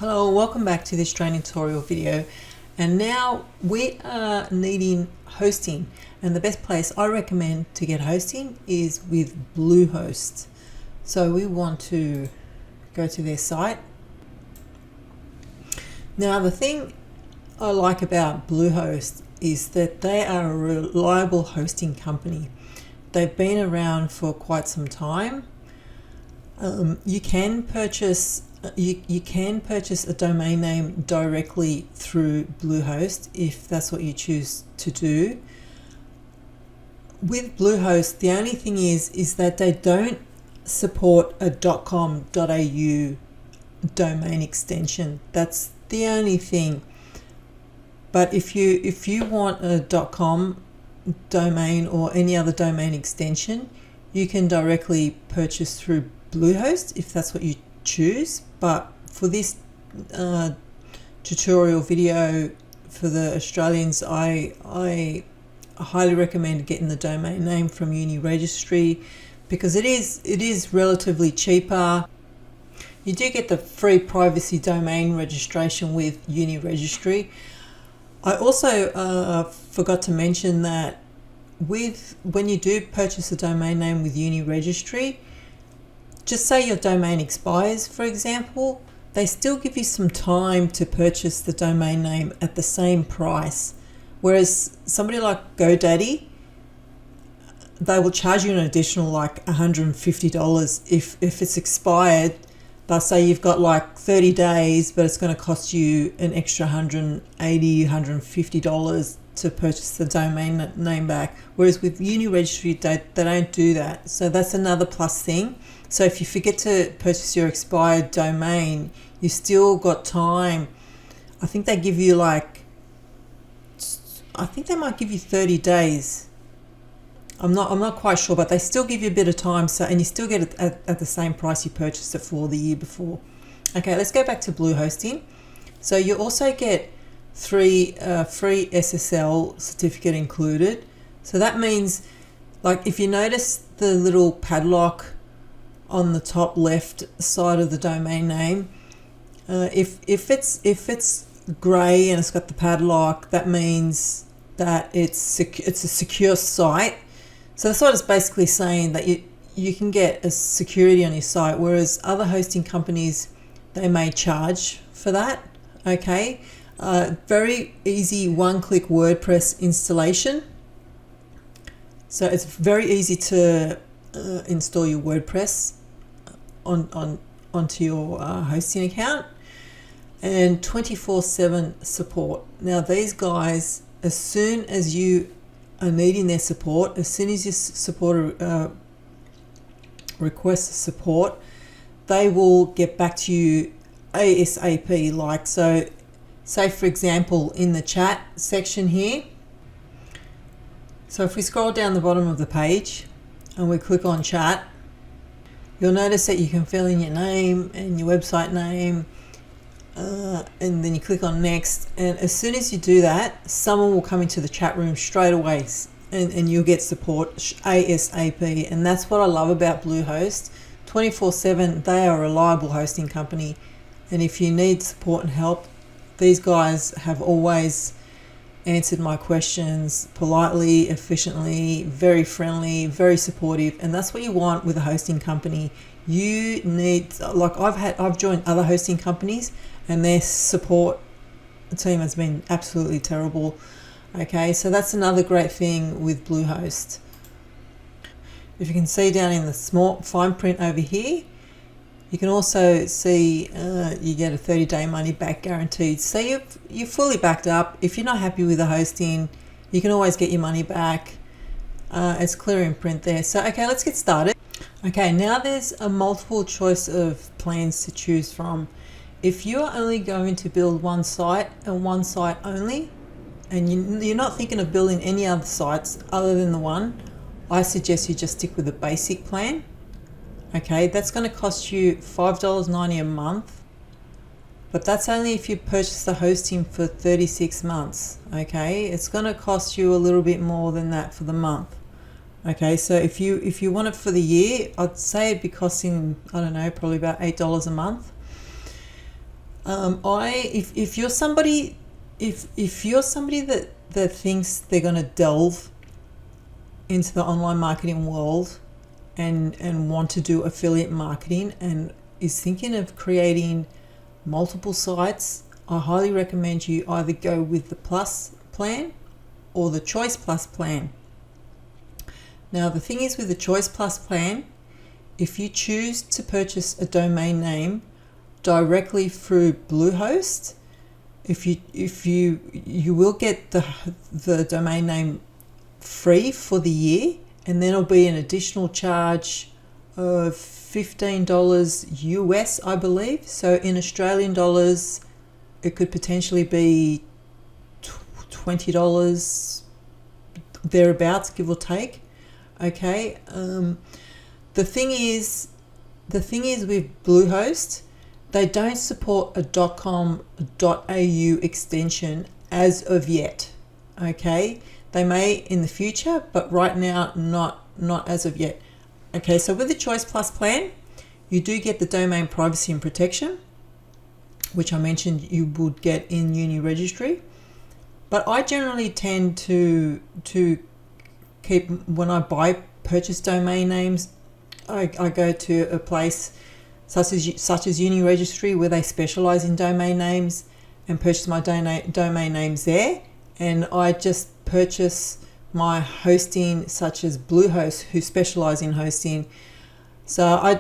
Hello, welcome back to this training tutorial video. And now we are needing hosting, and the best place I recommend to get hosting is with BlueHost. So we want to go to their site. Now the thing I like about BlueHost is that they are a reliable hosting company. They've been around for quite some time. You can purchase a domain name directly through BlueHost if that's what you choose to do. With BlueHost, the only thing is that they don't support a .com.au domain extension. That's the only thing. But if you want a .com domain or any other domain extension, you can directly purchase through BlueHost if that's what you choose. But for this tutorial video for the Australians, I highly recommend getting the domain name from Uni Registry because it is relatively cheaper. You do get the free privacy domain registration with Uni Registry. I also forgot to mention that when you do purchase a domain name with Uni Registry, just say your domain expires, for example, they still give you some time to purchase the domain name at the same price. Whereas somebody like GoDaddy, they will charge you an additional like $150 if it's expired. They'll say you've got like 30 days, but it's going to cost you an extra $180, $150 to purchase the domain name back. Whereas with Uni Registry, they don't do that. So that's another plus thing. So if you forget to purchase your expired domain, you still got time. I think they give you I think they might give you 30 days. I'm not quite sure, but they still give you a bit of time. So, and you still get it at the same price you purchased it for the year before. Okay, let's go back to BlueHosting. So you also get free SSL certificate included. So that means, like, if you notice the little padlock on the top left side of the domain name, if it's grey and it's got the padlock, that means that it's a secure site. So that's what it's basically saying, that you can get a security on your site, whereas other hosting companies, they may charge for that. Okay, very easy one-click WordPress installation. So it's very easy to install your WordPress onto your hosting account, and 24/7 support. Now these guys, as soon as you are needing their support, as soon as your supporter requests support, they will get back to you ASAP. Like, so say for example in the chat section here, so if we scroll down the bottom of the page and we click on chat, you'll notice that you can fill in your name and your website name, and then you click on next, and as soon as you do that, someone will come into the chat room straight away and you'll get support ASAP. And that's what I love about BlueHost. 24/7, they are a reliable hosting company, and if you need support and help, these guys have always answered my questions politely, efficiently, very friendly, very supportive. And that's what you want with a hosting company. You need, like, I've joined other hosting companies and their support team has been absolutely terrible. Okay, so that's another great thing with BlueHost. If you can see down in the small fine print over here, you can also see you get a 30-day money back guaranteed. So you're fully backed up. If you're not happy with the hosting, you can always get your money back. It's clear in print there. So okay, let's get started. Okay, now there's a multiple choice of plans to choose from. If you're only going to build one site and one site only, and you're not thinking of building any other sites other than the one, I suggest you just stick with the basic plan. Okay, that's going to cost you $5.90 a month, but that's only if you purchase the hosting for 36 months. Okay, it's going to cost you a little bit more than that for the month. Okay, so if you want it for the year, I'd say it'd be costing, I don't know, probably about $8 a month. If you're somebody, if you're somebody that thinks they're going to delve into the online marketing world and want to do affiliate marketing and is thinking of creating multiple sites, I highly recommend you either go with the Plus plan or the Choice Plus plan. Now, the thing is with the Choice Plus plan, if you choose to purchase a domain name directly through BlueHost, you will get the domain name free for the year, and then it'll be an additional charge of $15 US, I believe. So in Australian dollars, it could potentially be $20 thereabouts, give or take. Okay. The thing is with BlueHost, they don't support a .com.au extension as of yet. Okay. They may in the future, but right now, not as of yet. Okay, so with the Choice Plus plan, you do get the domain privacy and protection, which I mentioned you would get in Uni Registry. But I generally tend to keep, when I purchase domain names, I go to a place such as Uni Registry, where they specialize in domain names, and purchase my domain names there. And I just purchase my hosting such as BlueHost, who specialize in hosting. So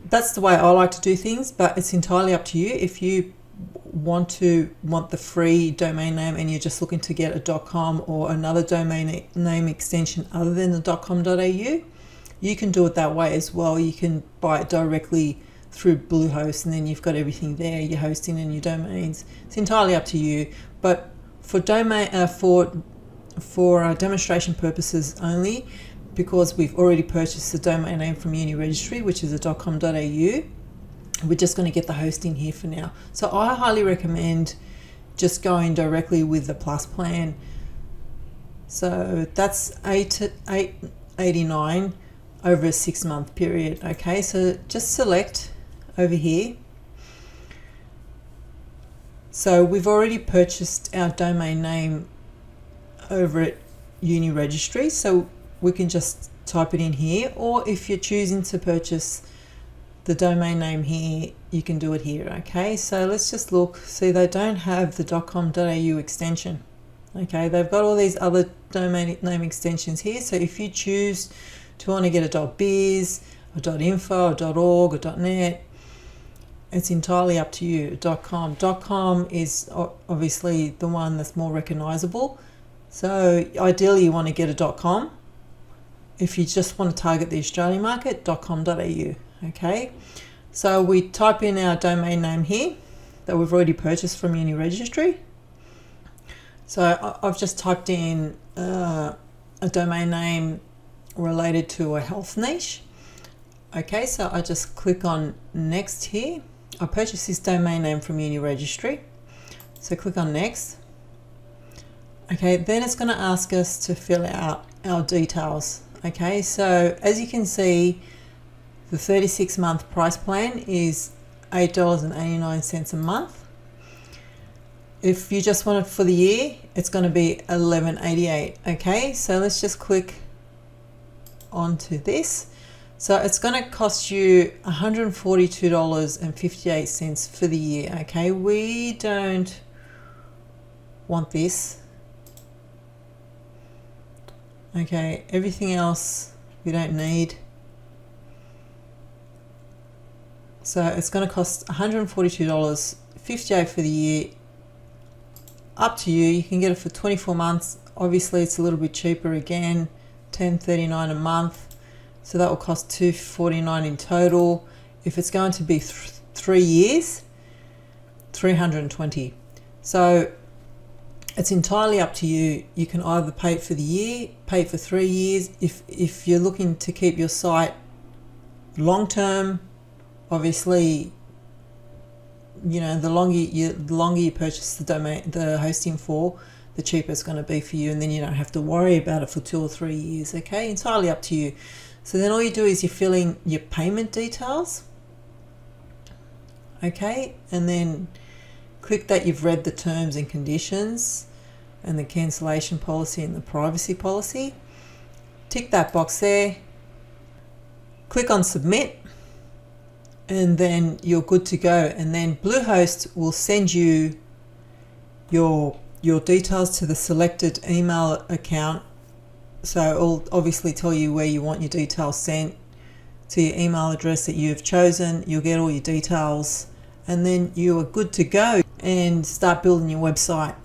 that's the way I like to do things, but it's entirely up to you. If you want the free domain name and you're just looking to get a .com or another domain name extension other than the .com.au, you can do it that way as well. You can buy it directly through BlueHost, and then you've got everything there, your hosting and your domains. It's entirely up to you. But for demonstration purposes only, because we've already purchased the domain name from Uni Registry, which is a .com.au, we're just going to get the hosting here for now. So I highly recommend just going directly with the Plus plan. So that's $8.89 over a 6-month period. Okay, so just select over here. So we've already purchased our domain name over at Uni Registry, so we can just type it in here, or if you're choosing to purchase the domain name here, you can do it here. Okay, so let's just look. See, they don't have the .com.au extension. Okay, they've got all these other domain name extensions here. So if you choose to want to get a .biz, a .info, a .org, a .net, it's entirely up to you. .com. .com is obviously the one that's more recognizable. So ideally you want to get a .com. If you just want to target the Australian market, .com.au. Okay, so we type in our domain name here that we've already purchased from Uni Registry. So I've just typed in a domain name related to a health niche. Okay, so I just click on next here. I purchased this domain name from Uni Registry. So click on next. Okay, then it's going to ask us to fill out our details. Okay, so as you can see, the 36-month price plan is $8.89 a month. If you just want it for the year, it's going to be $11.88. Okay, so let's just click onto this. So it's going to cost you $142.58 for the year. Okay, we don't want this. Okay, everything else we don't need. So it's going to cost $142.58 for the year. Up to you. You can get it for 24 months. Obviously, it's a little bit cheaper again, $10.39 a month. So that will cost $249 in total. If it's going to be 3 years, $320. So it's entirely up to you. You can either pay it for the year, pay it for 3 years. If you're looking to keep your site long term, obviously, you know, the longer you purchase the hosting for, the cheaper it's going to be for you, and then you don't have to worry about it for 2 or 3 years. Okay, entirely up to you. So then all you do is you fill in your payment details. Okay, and then Click that you've read the terms and conditions and the cancellation policy and the privacy policy. Tick that box there. Click on submit, and then you're good to go. And then BlueHost will send you your details to the selected email account. So it'll obviously tell you where you want your details sent to your email address that you've chosen. You'll get all your details, and then you are good to go and start building your website.